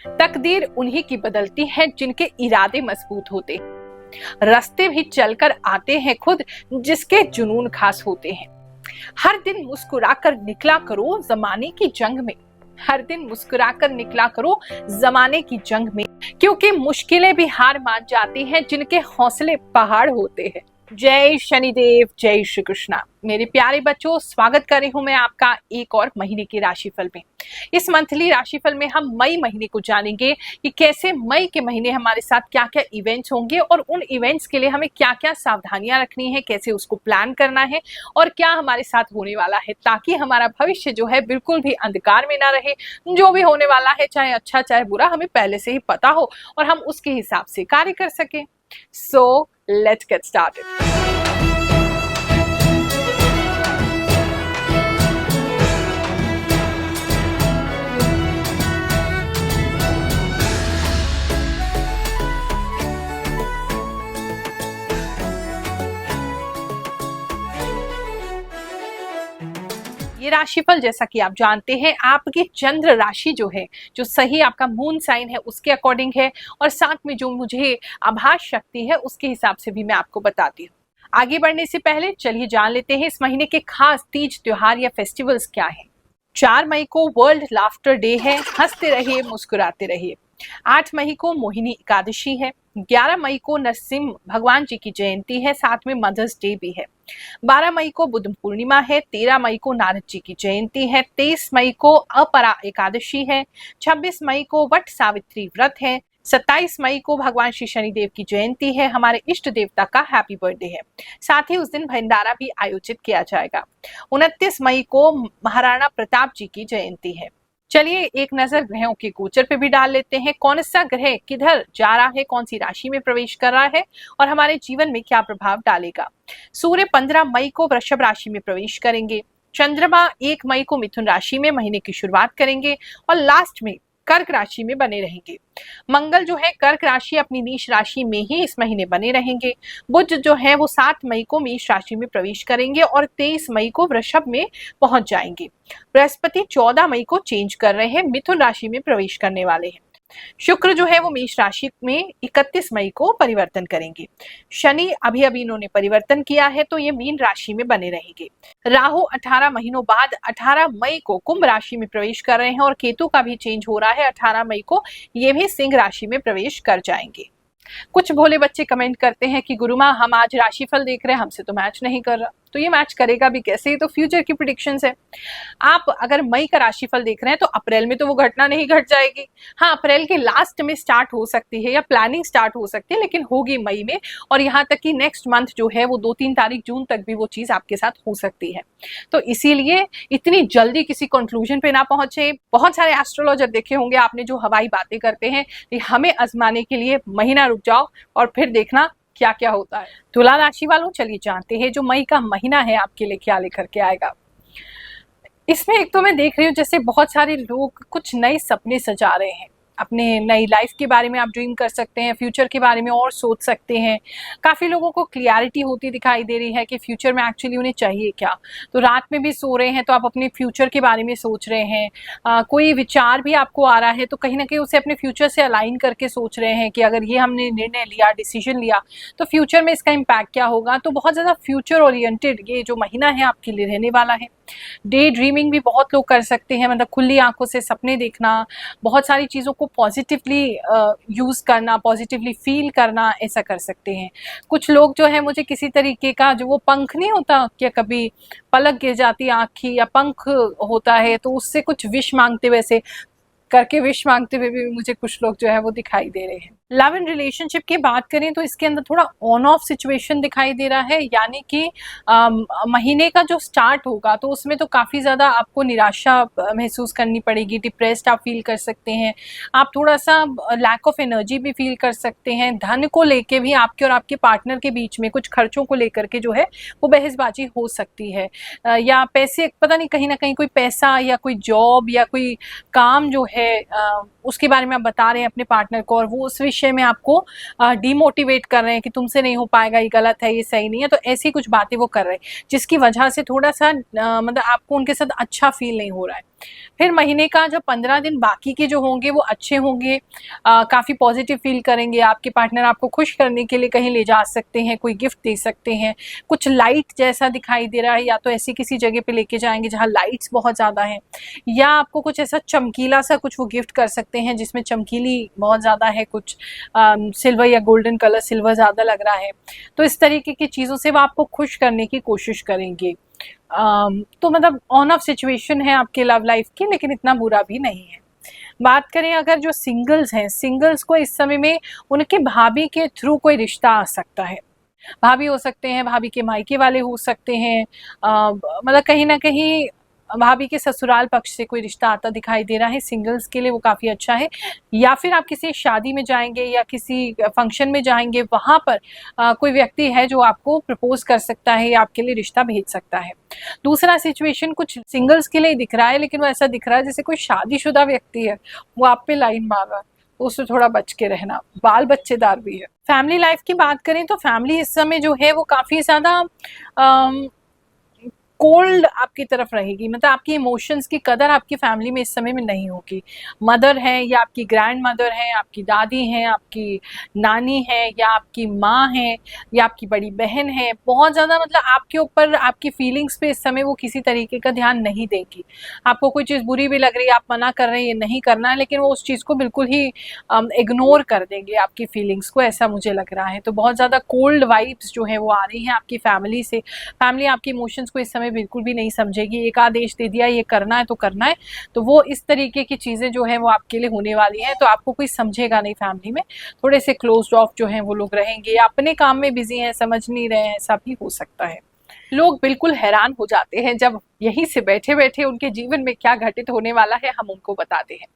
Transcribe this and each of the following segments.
तकदीर उन्हीं की बदलती है जिनके इरादे मजबूत होते हैं। रास्ते भी चलकर आते हैं खुद जिसके जुनून खास होते हैं। हर दिन मुस्कुराकर निकला करो जमाने की जंग में। हर दिन मुस्कुराकर निकला करो जमाने की जंग में, क्योंकि मुश्किलें भी हार मान जाती हैं जिनके हौसले पहाड़ होते हैं। जय शनिदेव, जय श्री कृष्णा। मेरे प्यारे बच्चों, स्वागत कर रही हूं मैं आपका एक और महीने के राशिफल में। इस मंथली राशिफल में हम मई महीने को जानेंगे कि कैसे मई के महीने हमारे साथ क्या क्या इवेंट्स होंगे और उन इवेंट्स के लिए हमें क्या क्या सावधानियां रखनी है, कैसे उसको प्लान करना है और क्या हमारे साथ होने वाला है, ताकि हमारा भविष्य जो है बिल्कुल भी अंधकार में ना रहे। जो भी होने वाला है, चाहे अच्छा चाहे बुरा, हमें पहले से ही पता हो और हम उसके हिसाब से कार्य कर सकें। So let's get started. ये राशिफल जैसा कि आप जानते हैं आपकी चंद्र राशि जो है, जो सही आपका मून साइन है उसके अकॉर्डिंग है और साथ में जो मुझे आभास शक्ति है उसके हिसाब से भी मैं आपको बताती हूँ। आगे बढ़ने से पहले चलिए जान लेते हैं इस महीने के खास तीज त्योहार या फेस्टिवल्स क्या है। 4 मई को वर्ल्ड लाफ्टर डे है, हंसते रहिए मुस्कुराते रहिए। 8 मई को मोहिनी एकादशी है। 11 मई को नरसिंह भगवान जी की जयंती है, साथ में मदर्स डे भी है। 12 मई को बुद्ध पूर्णिमा है। 13 मई को नारद जी की जयंती है। 23 मई को अपरा एकादशी है। 26 मई को वट सावित्री व्रत है। 27 मई को भगवान श्री शनिदेव की जयंती है, हमारे इष्ट देवता का हैप्पी बर्थडे है। साथ ही उस दिन भंडारा भी आयोजित किया जाएगा। 29 मई को महाराणा प्रताप जी की जयंती है। चलिए एक नजर ग्रहों के गोचर पे भी डाल लेते हैं। कौन सा ग्रह किधर जा रहा है, कौन सी राशि में प्रवेश कर रहा है और हमारे जीवन में क्या प्रभाव डालेगा। सूर्य 15 मई को वृषभ राशि में प्रवेश करेंगे। चंद्रमा 1 मई को मिथुन राशि में महीने की शुरुआत करेंगे और लास्ट में कर्क राशि में बने रहेंगे। मंगल जो है कर्क राशि अपनी नीच राशि में ही इस महीने बने रहेंगे। बुध जो है वो 7 मई को मेष राशि में प्रवेश करेंगे और 23 मई को वृषभ में पहुंच जाएंगे। बृहस्पति 14 मई को चेंज कर रहे हैं, मिथुन राशि में प्रवेश करने वाले हैं। शुक्र जो है वो मेष राशि में 31 मई को परिवर्तन करेंगे। शनि अभी इन्होंने परिवर्तन किया है तो ये मीन राशि में बने रहेंगे। राहु 18 महीनों बाद 18 मई को कुंभ राशि में प्रवेश कर रहे हैं और केतु का भी चेंज हो रहा है। 18 मई को ये भी सिंह राशि में प्रवेश कर जाएंगे। कुछ भोले बच्चे कमेंट करते हैं कि गुरुमा हम आज राशिफल देख रहे हैं, हमसे तो मैच नहीं कर रहा। तो ये मैच करेगा भी कैसे, ये तो फ्यूचर की प्रेडिक्शंस है। आप अगर मई का राशिफल देख रहे हैं तो अप्रैल में तो वो घटना नहीं घट जाएगी। हाँ, अप्रैल के लास्ट में स्टार्ट हो सकती है या प्लानिंग स्टार्ट हो सकती है, लेकिन होगी मई में। और यहाँ तक कि नेक्स्ट मंथ जो है वो 2-3 तारीख जून तक भी वो चीज आपके साथ हो सकती है। तो इसीलिए इतनी जल्दी किसी कंक्लूजन पे ना पहुंचे। बहुत सारे एस्ट्रोलॉजर देखे होंगे आपने जो हवाई बातें करते हैं कि हमें आजमाने के लिए महीना रुक जाओ और फिर देखना क्या क्या होता है। तुला राशि वालों, चलिए जानते हैं जो मई का महीना है आपके लिए क्या लेकर के आएगा। इसमें एक तो मैं देख रही हूँ जैसे बहुत सारे लोग कुछ नए सपने सजा रहे हैं, अपने नई लाइफ के बारे में आप ड्रीम कर सकते हैं, फ्यूचर के बारे में और सोच सकते हैं। काफ़ी लोगों को क्लियरिटी होती दिखाई दे रही है कि फ्यूचर में एक्चुअली उन्हें चाहिए क्या। तो रात में भी सो रहे हैं तो आप अपने फ्यूचर के बारे में सोच रहे हैं। कोई विचार भी आपको आ रहा है तो कहीं ना कहीं उसे अपने फ्यूचर से अलाइन करके सोच रहे हैं कि अगर ये हमने निर्णय लिया, डिसीजन लिया, तो फ्यूचर में इसका इम्पैक्ट क्या होगा। तो बहुत ज़्यादा फ्यूचर ओरिएंटेड ये जो महीना है आपके लिए रहने वाला है। डे ड्रीमिंग भी बहुत लोग कर सकते हैं, मतलब खुली आंखों से सपने देखना, बहुत सारी चीज़ों को पॉजिटिवली यूज़ करना, पॉजिटिवली फील करना, ऐसा कर सकते हैं। कुछ लोग जो है मुझे किसी तरीके का जो वो पंख नहीं होता क्या, कभी पलक गिर जाती आँख की या पंख होता है तो उससे कुछ विश मांगते वैसे करके विश मांगते हुए भी मुझे कुछ लोग जो है वो दिखाई दे रहे हैं। लव एंड रिलेशनशिप की बात करें तो इसके अंदर थोड़ा ऑन ऑफ सिचुएशन दिखाई दे रहा है, यानी कि महीने का जो स्टार्ट होगा तो उसमें तो काफ़ी ज़्यादा आपको निराशा महसूस करनी पड़ेगी, डिप्रेस्ड आप फील कर सकते हैं, आप थोड़ा सा लैक ऑफ एनर्जी भी फील कर सकते हैं। धन को लेके भी आपके और आपके पार्टनर के बीच में कुछ खर्चों को लेकर के जो है वो बहसबाजी हो सकती है, या पैसे पता नहीं कहीं ना कहीं कोई पैसा या कोई जॉब या कोई काम जो है उसके बारे में आप बता रहे हैं अपने पार्टनर को और वो उस विषय में आपको डीमोटिवेट कर रहे हैं कि तुमसे नहीं हो पाएगा, ये गलत है, ये सही नहीं है। तो ऐसी कुछ बातें वो कर रहे हैं जिसकी वजह से थोड़ा सा मतलब आपको उनके साथ अच्छा फील नहीं हो रहा है। फिर महीने का जो 15 दिन बाकी के जो होंगे वो अच्छे होंगे, काफ़ी पॉजिटिव फील करेंगे। आपके पार्टनर आपको खुश करने के लिए कहीं ले जा सकते हैं, कोई गिफ्ट दे सकते हैं, कुछ लाइट जैसा दिखाई दे रहा है, या तो ऐसी किसी जगह पे लेके जाएंगे जहाँ लाइट्स बहुत ज़्यादा हैं, या आपको कुछ ऐसा चमकीला सा कुछ वो गिफ्ट कर सकते हैं जिसमें चमकीली बहुत ज़्यादा है, कुछ सिल्वर या गोल्डन कलर, सिल्वर ज़्यादा लग रहा है। तो इस तरीके की चीज़ों से वो आपको खुश करने की कोशिश करेंगे। तो मतलब ऑन ऑफ सिचुएशन है आपके लव लाइफ की, लेकिन इतना बुरा भी नहीं है। बात करें अगर जो सिंगल्स हैं, सिंगल्स को इस समय में उनके भाभी के थ्रू कोई रिश्ता आ सकता है। भाभी हो सकते हैं, भाभी के मायके वाले हो सकते हैं, मतलब कहीं ना कहीं भाभी के ससुराल पक्ष से कोई रिश्ता आता दिखाई दे रहा है। सिंगल्स के लिए वो काफ़ी अच्छा है। या फिर आप किसी शादी में जाएंगे या किसी फंक्शन में जाएंगे, वहाँ पर कोई व्यक्ति है जो आपको प्रपोज कर सकता है या आपके लिए रिश्ता भेज सकता है। दूसरा सिचुएशन कुछ सिंगल्स के लिए दिख रहा है, लेकिन वो ऐसा दिख रहा है जैसे कोई शादीशुदा व्यक्ति है वो आप पे लाइन मार रहा है, तो उससे थोड़ा बच के रहना। बाल बच्चेदार भी है। फैमिली लाइफ की बात करें तो फैमिली इस समय जो है वो काफ़ी ज़्यादा कोल्ड आपकी तरफ रहेगी, मतलब आपकी इमोशंस की कदर आपकी फैमिली में इस समय में नहीं होगी। मदर है या आपकी ग्रैंड मदर है, आपकी दादी हैं, आपकी नानी है, या आपकी माँ है, या आपकी बड़ी बहन है, बहुत ज़्यादा मतलब आपके ऊपर आपकी फीलिंग्स पे इस समय वो किसी तरीके का ध्यान नहीं देगी। आपको कोई चीज़ बुरी भी लग रही है, आप मना कर रहे हैं ये नहीं करना है, लेकिन वो उस चीज़ को बिल्कुल ही इग्नोर कर देंगे आपकी फीलिंग्स को, ऐसा मुझे लग रहा है। तो बहुत ज़्यादा कोल्ड वाइब्स जो है वो आ रही हैं आपकी फैमिली से। फैमिली आपके इमोशंस को इस समय बिल्कुल भी नहीं समझेगी। एक आदेश दे दिया ये करना है तो करना है, तो वो इस तरीके की चीज़ें जो है वो आपके लिए होने वाली हैं। तो आपको कोई समझेगा नहीं फैमिली में, थोड़े से क्लोज्ड ऑफ जो हैं वो लोग रहेंगे, अपने काम में बिजी हैं, समझ नहीं रहे हैं, ऐसा भी हो सकता है। लोग बिल्कुल हैरान हो जाते हैं जब यहीं से बैठे बैठे उनके जीवन में क्या घटित होने वाला है हम उनको बताते हैं।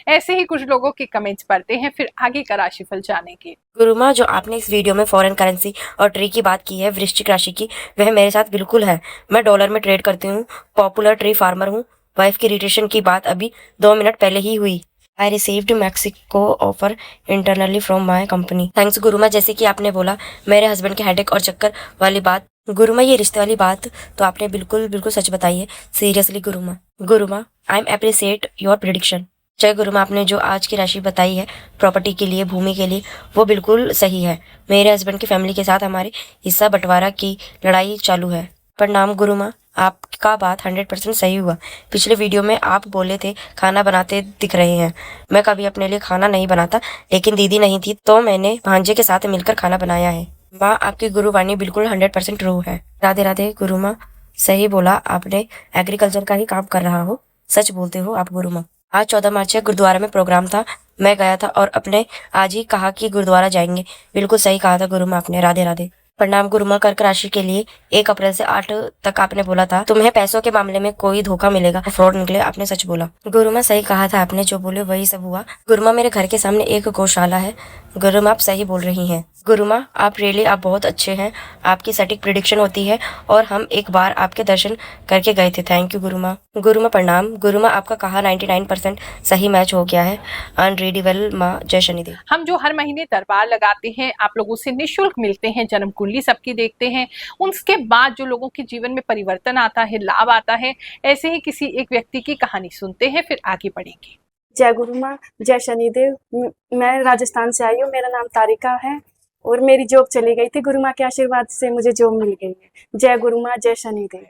ऐसे ही कुछ लोगों के कमेंट्स पढ़ते हैं, फिर आगे का राशिफल जाने के। गुरुमा, जो आपने इस वीडियो में फॉरेन करेंसी और ट्री की बात की है वृश्चिक राशि की, वह मेरे साथ बिल्कुल है। मैं डॉलर में ट्रेड करती हूँ, पॉपुलर ट्री फार्मर हूँ। वाइफ की रिलेशन की बात अभी 2 मिनट पहले ही हुई। I received Mexico offer internally from my company. Thanks Guruma. जैसे कि आपने बोला मेरे हस्बैंड के हेडेक और चक्कर वाली बात, गुरुमा ये रिश्ते वाली बात तो आपने बिल्कुल बिल्कुल सच बताई है। Seriously Guruma I am appreciate your prediction. जय गुरुमा, आपने जो आज की राशि बताई है प्रॉपर्टी के लिए, भूमि के लिए, वो बिल्कुल सही है। मेरे हस्बैंड की फैमिली के साथ हमारे हिस्सा बंटवारा की लड़ाई चालू है। प्रणाम गुरुमा, आपका बात 100% सही हुआ। पिछले वीडियो में आप बोले थे खाना बनाते दिख रहे हैं। मैं कभी अपने लिए खाना नहीं बनाता, लेकिन दीदी नहीं थी तो मैंने भांजे के साथ मिलकर खाना बनाया है। माँ, आपकी गुरुवाणी बिल्कुल 100% ट्रू है। राधे राधे गुरुमा, सही बोला आपने, एग्रीकल्चर का ही काम कर रहा हो, सच बोलते हो आप गुरुमा। आज 14 मार्च गुरुद्वारा में प्रोग्राम था, मैं गया था और अपने आज ही कहा कि गुरुद्वारा जाएंगे। बिल्कुल सही कहा था गुरुमा आपने। राधे राधे। प्रणाम गुरुमा, कर्क राशि के लिए 1 अप्रैल से 8 तक आपने बोला था तुम्हें पैसों के मामले में कोई धोखा मिलेगा, फ्रॉड निकले, आपने सच बोला। गुरुमा सही कहा था आपने, जो बोले वही सब हुआ। गुरुमा, मेरे घर के सामने एक गौशाला है। गुरुमा, आप सही बोल रही हैं। गुरुमा, आप बहुत अच्छे हैं, आपकी सटीक प्रिडिक्शन होती है और हम एक बार आपके दर्शन करके गए थे। Thank you गुरुमा। गुरुमा प्रणाम। गुरुमा, आपका कहा 99% सही मैच हो गया है। अनरीडेबल माँ, जय शनिदेव। हम जो हर महीने दरबार लगाते हैं, आप लोगों से निःशुल्क मिलते हैं, जन्म कुंडली सबकी देखते हैं, उसके बाद जो लोगों के जीवन में परिवर्तन आता है, लाभ आता है, ऐसे ही किसी एक व्यक्ति की कहानी सुनते हैं, फिर आगे बढ़ेंगे। जय गुरु माँ, जय शनिदेव। मैं राजस्थान से आई हूँ, मेरा नाम तारिका है और मेरी जॉब चली गई थी। गुरु माँ के आशीर्वाद से मुझे जॉब मिल गई है। जय गुरु माँ, जय शनिदेव।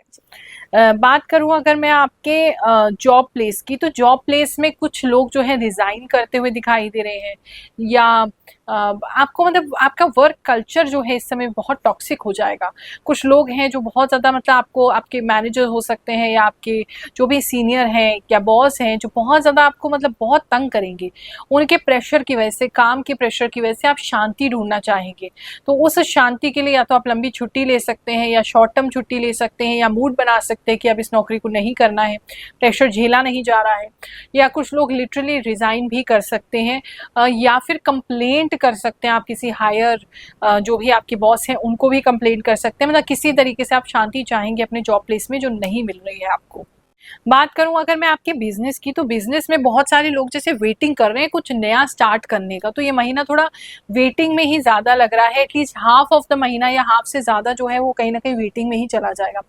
बात करूं अगर मैं आपके जॉब प्लेस की, तो जॉब प्लेस में कुछ लोग जो है रिजाइन करते हुए दिखाई दे रहे हैं, या आपको मतलब आपका वर्क कल्चर जो है इस समय बहुत टॉक्सिक हो जाएगा। कुछ लोग हैं जो बहुत ज़्यादा मतलब आपको, आपके मैनेजर हो सकते हैं या आपके जो भी सीनियर हैं या बॉस हैं, जो बहुत ज़्यादा आपको मतलब बहुत तंग करेंगे। उनके प्रेशर की वजह से, काम के प्रेशर की वजह से आप शांति ढूंढना चाहेंगे, तो उस शांति के लिए या तो आप लंबी छुट्टी ले सकते हैं, या शॉर्ट टर्म छुट्टी ले सकते हैं, या मूड बना सकते हैं कि अब इस नौकरी को नहीं करना है, प्रेशर झेला नहीं जा रहा है। या कुछ लोग लिटरली रिज़ाइन भी कर सकते हैं, या फिर कंप्लेंट कर सकते हैं। आप किसी हायर जो भी आपके बॉस हैं उनको भी कंप्लेंट कर सकते हैं। मतलब किसी तरीके से आप शांति चाहेंगे अपने जॉब प्लेस में जो नहीं मिल रही है आपको। बात करूं अगर मैं आपके बिजनेस की, तो बिजनेस में बहुत सारे लोग जैसे वेटिंग कर रहे हैं कुछ नया स्टार्ट करने का, तो ये महीना थोड़ा वेटिंग में ही ज्यादा लग रहा है। एटलीस्ट हाफ ऑफ द महीना या हाफ से ज्यादा जो है वो कहीं ना कहीं वेटिंग में ही चला जाएगा।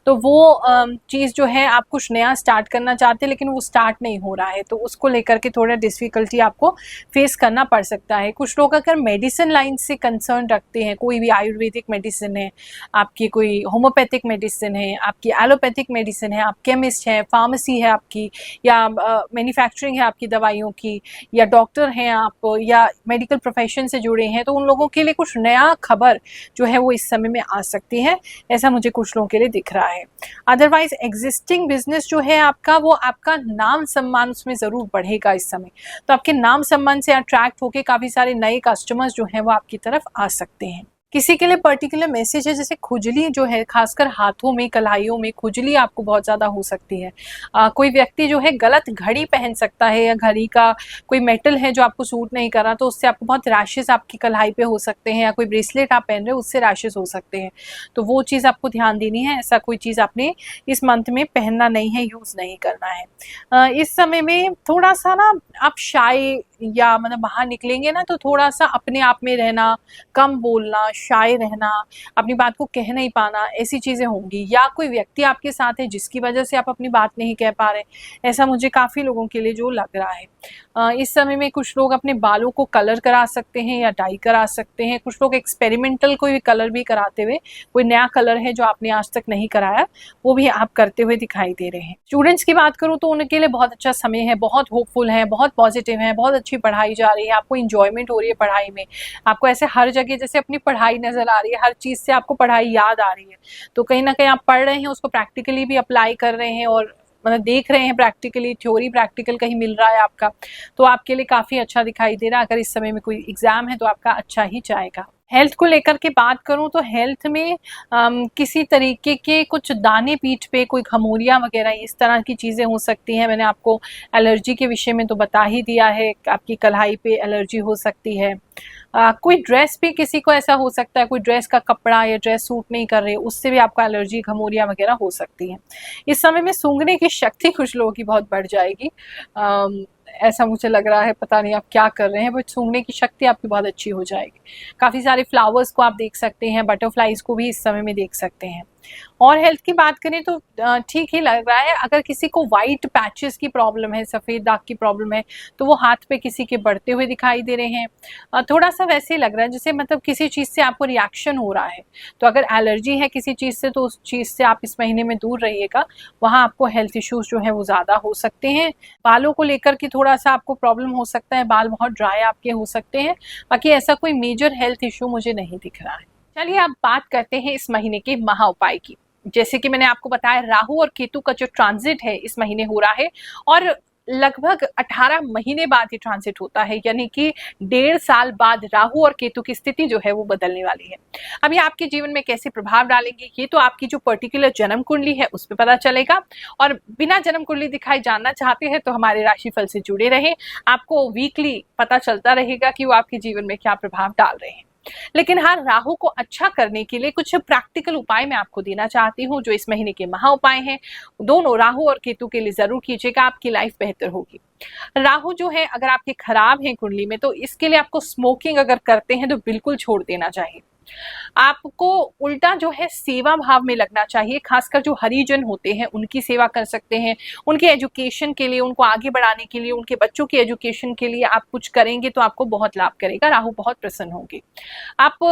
तो वो चीज जो है, आप कुछ नया स्टार्ट करना चाहते हैं लेकिन वो स्टार्ट नहीं हो रहा है, तो उसको लेकर के थोड़ा डिफिकल्टी आपको फेस करना पड़ सकता है। कुछ लोग अगर मेडिसिन लाइन से कंसर्न रखते हैं, कोई भी आयुर्वेदिक मेडिसिन है आपकी, कोई होम्योपैथिक मेडिसिन है आपकी, एलोपैथिक मेडिसिन है, आप केमिस्ट है, फार्मेसी है आपकी, या मैन्युफैक्चरिंग है आपकी दवाइयों की, या डॉक्टर हैं आप, या मेडिकल प्रोफेशन से जुड़े हैं, तो उन लोगों के लिए कुछ नया खबर जो है वो इस समय में आ सकती है, ऐसा मुझे कुछ लोगों के लिए दिख रहा है। अदरवाइज एग्जिस्टिंग बिजनेस जो है आपका, वो आपका नाम सम्मान उसमें जरूर बढ़ेगा इस समय, तो आपके नाम सम्मान से अट्रैक्ट होकर काफी सारे नए कस्टमर्स जो हैं वो आपकी तरफ आ सकते हैं। किसी के लिए पर्टिकुलर मैसेज है, जैसे खुजली जो है, खासकर हाथों में, कलाइयों में खुजली आपको बहुत ज़्यादा हो सकती है। कोई व्यक्ति जो है गलत घड़ी पहन सकता है, या घड़ी का कोई मेटल है जो आपको सूट नहीं कर रहा, तो उससे आपको बहुत रैशेस आपकी कलाई पे हो सकते हैं, या कोई ब्रेसलेट आप पहन रहे हो उससे रैशेस हो सकते हैं, तो वो चीज़ आपको ध्यान देनी है। ऐसा कोई चीज़ आपने इस मंथ में पहनना नहीं है, यूज़ नहीं करना है। इस समय में थोड़ा सा ना आप शाय, या मतलब बाहर निकलेंगे ना तो थोड़ा सा अपने आप में रहना, कम बोलना, शाय रहना, अपनी बात को कह नहीं पाना, ऐसी चीज़ें होंगी। या कोई व्यक्ति आपके साथ है जिसकी वजह से आप अपनी बात नहीं कह पा रहे, ऐसा मुझे काफ़ी लोगों के लिए जो लग रहा है। इस समय में कुछ लोग अपने बालों को कलर करा सकते हैं या डाई करा सकते हैं। कुछ लोग एक्सपेरिमेंटल कोई कलर भी कराते हुए, कोई नया कलर है जो आपने आज तक नहीं कराया, वो भी आप करते हुए दिखाई दे रहे हैं। स्टूडेंट्स की बात करूँ तो उनके लिए बहुत अच्छा समय है, बहुत होपफुल है, बहुत पॉजिटिव है, बहुत अच्छी पढ़ाई जा रही है, आपको इंजॉयमेंट हो रही है पढ़ाई में, आपको ऐसे हर जगह जैसे अपनी पढ़ाई नजर आ रही है, हर चीज़ से आपको पढ़ाई याद आ रही है, तो कहीं ना कहीं आप पढ़ रहे हैं, उसको प्रैक्टिकली भी अप्लाई कर रहे हैं, और मतलब देख रहे हैं प्रैक्टिकली, थ्योरी प्रैक्टिकल कहीं मिल रहा है आपका, तो आपके लिए काफ़ी अच्छा दिखाई दे रहा है। अगर इस समय में कोई एग्जाम है तो आपका अच्छा ही जाएगा। हेल्थ को लेकर के बात करूं तो हेल्थ में किसी तरीके के कुछ दाने पीठ पे, कोई घमौरियाँ वगैरह, इस तरह की चीज़ें हो सकती हैं। मैंने आपको एलर्जी के विषय में तो बता ही दिया है, आपकी कलाई पे एलर्जी हो सकती है। कोई ड्रेस भी किसी को ऐसा हो सकता है, कोई ड्रेस का कपड़ा या ड्रेस सूट नहीं कर रही, उससे भी आपको एलर्जी, घमौरियाँ वगैरह हो सकती हैं। इस समय में सूंघने की शक्ति कुछ लोगों की बहुत बढ़ जाएगी, ऐसा मुझे लग रहा है, पता नहीं आप क्या कर रहे हैं, बट सूंघने की शक्ति आपकी बहुत अच्छी हो जाएगी। काफ़ी सारे फ्लावर्स को आप देख सकते हैं, बटरफ्लाइज को भी इस समय में देख सकते हैं। और हेल्थ की बात करें तो ठीक ही लग रहा है। अगर किसी को वाइट पैचेस की प्रॉब्लम है, सफ़ेद दाग की प्रॉब्लम है, तो वो हाथ पे किसी के बढ़ते हुए दिखाई दे रहे हैं। थोड़ा सा वैसे लग रहा है जैसे मतलब किसी चीज़ से आपको रिएक्शन हो रहा है, तो अगर एलर्जी है किसी चीज़ से तो उस चीज़ से आप इस महीने में दूर रहिएगा, वहाँ आपको हेल्थ इश्यूज जो है वो ज़्यादा हो सकते हैं। बालों को लेकर के थोड़ा सा आपको प्रॉब्लम हो सकता है, बाल बहुत ड्राई आपके हो सकते हैं, बाकी ऐसा कोई मेजर हेल्थ इशू मुझे नहीं दिख रहा है। चलिए अब बात करते हैं इस महीने के महा उपाय की। जैसे कि मैंने आपको बताया, राहु और केतु का जो ट्रांजिट है इस महीने हो रहा है, और लगभग 18 महीने बाद ये ट्रांजिट होता है, यानी कि 1.5 साल बाद राहु और केतु की स्थिति जो है वो बदलने वाली है। अब ये आपके जीवन में कैसे प्रभाव डालेंगे, ये तो आपकी जो पर्टिकुलर जन्म कुंडली है उस पर पता चलेगा। और बिना जन्म कुंडली दिखाए जानना चाहते हैं तो हमारे राशिफल से जुड़े रहें, आपको वीकली पता चलता रहेगा कि वो आपके जीवन में क्या प्रभाव डाल रहे हैं। लेकिन हाँ, राहु को अच्छा करने के लिए कुछ प्रैक्टिकल उपाय मैं आपको देना चाहती हूँ, जो इस महीने के महा उपाय हैं। दोनों राहु और केतु के लिए जरूर कीजिएगा, आपकी लाइफ बेहतर होगी। राहु जो है अगर आपके खराब है कुंडली में, तो इसके लिए आपको स्मोकिंग अगर करते हैं तो बिल्कुल छोड़ देना चाहिए। आपको उल्टा जो है सेवा भाव में लगना चाहिए, खासकर जो हरिजन होते हैं उनकी सेवा कर सकते हैं, उनके एजुकेशन के लिए, उनको आगे बढ़ाने के लिए, उनके बच्चों की एजुकेशन के लिए आप कुछ करेंगे तो आपको बहुत लाभ करेगा, राहु बहुत प्रसन्न होंगे। आप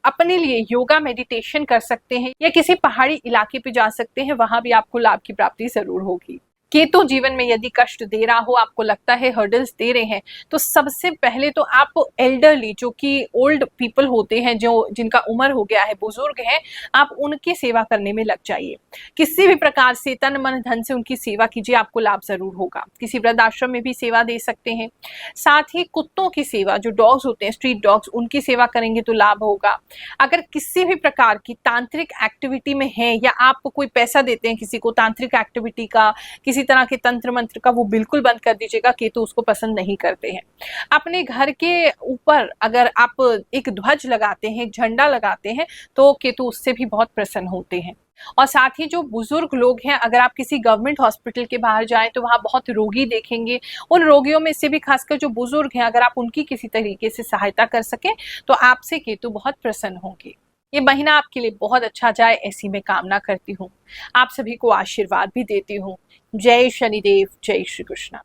अपने लिए योगा मेडिटेशन कर सकते हैं, या किसी पहाड़ी इलाके पे जा सकते हैं, वहां भी आपको लाभ की प्राप्ति जरूर होगी। केतु जीवन में यदि कष्ट दे रहा हो, आपको लगता है हर्डल्स दे रहे हैं, तो सबसे पहले तो आप एल्डरली, जो कि ओल्ड पीपल होते हैं, जो जिनका उम्र हो गया है, बुजुर्ग हैं, आप उनकी सेवा करने में लग जाइए। किसी भी प्रकार से तन मन धन से उनकी सेवा कीजिए, आपको लाभ जरूर होगा। किसी वृद्धाश्रम में भी सेवा दे सकते हैं। साथ ही कुत्तों की सेवा, जो डॉग्स होते हैं, स्ट्रीट डॉग्स, उनकी सेवा करेंगे तो लाभ होगा। अगर किसी भी प्रकार की तांत्रिक एक्टिविटी में है, या आप कोई पैसा देते हैं किसी को तांत्रिक एक्टिविटी का, किसी तरह के तंत्र मंत्र का, वो बिल्कुल बंद कर दीजिएगा, केतु उसको पसंद नहीं करते हैं। अपने घर के ऊपर अगर आप एक ध्वज लगाते हैं, एक झंडा लगाते हैं, तो केतु उससे भी बहुत प्रसन्न होते हैं। और साथ ही जो बुजुर्ग लोग हैं, अगर आप किसी गवर्नमेंट हॉस्पिटल के बाहर जाएं तो वहां बहुत रोगी देखेंगे। उन रोगियों में से भी खासकर जो बुजुर्ग हैं, अगर आप उनकी किसी तरीके से सहायता कर सकें तो आपसे केतु बहुत प्रसन्न होंगे। ये महीना आपके लिए बहुत अच्छा जाए, ऐसी मैं कामना करती हूँ। आप सभी को आशीर्वाद भी देती हूँ। जय शनिदेव, जय श्री कृष्ण।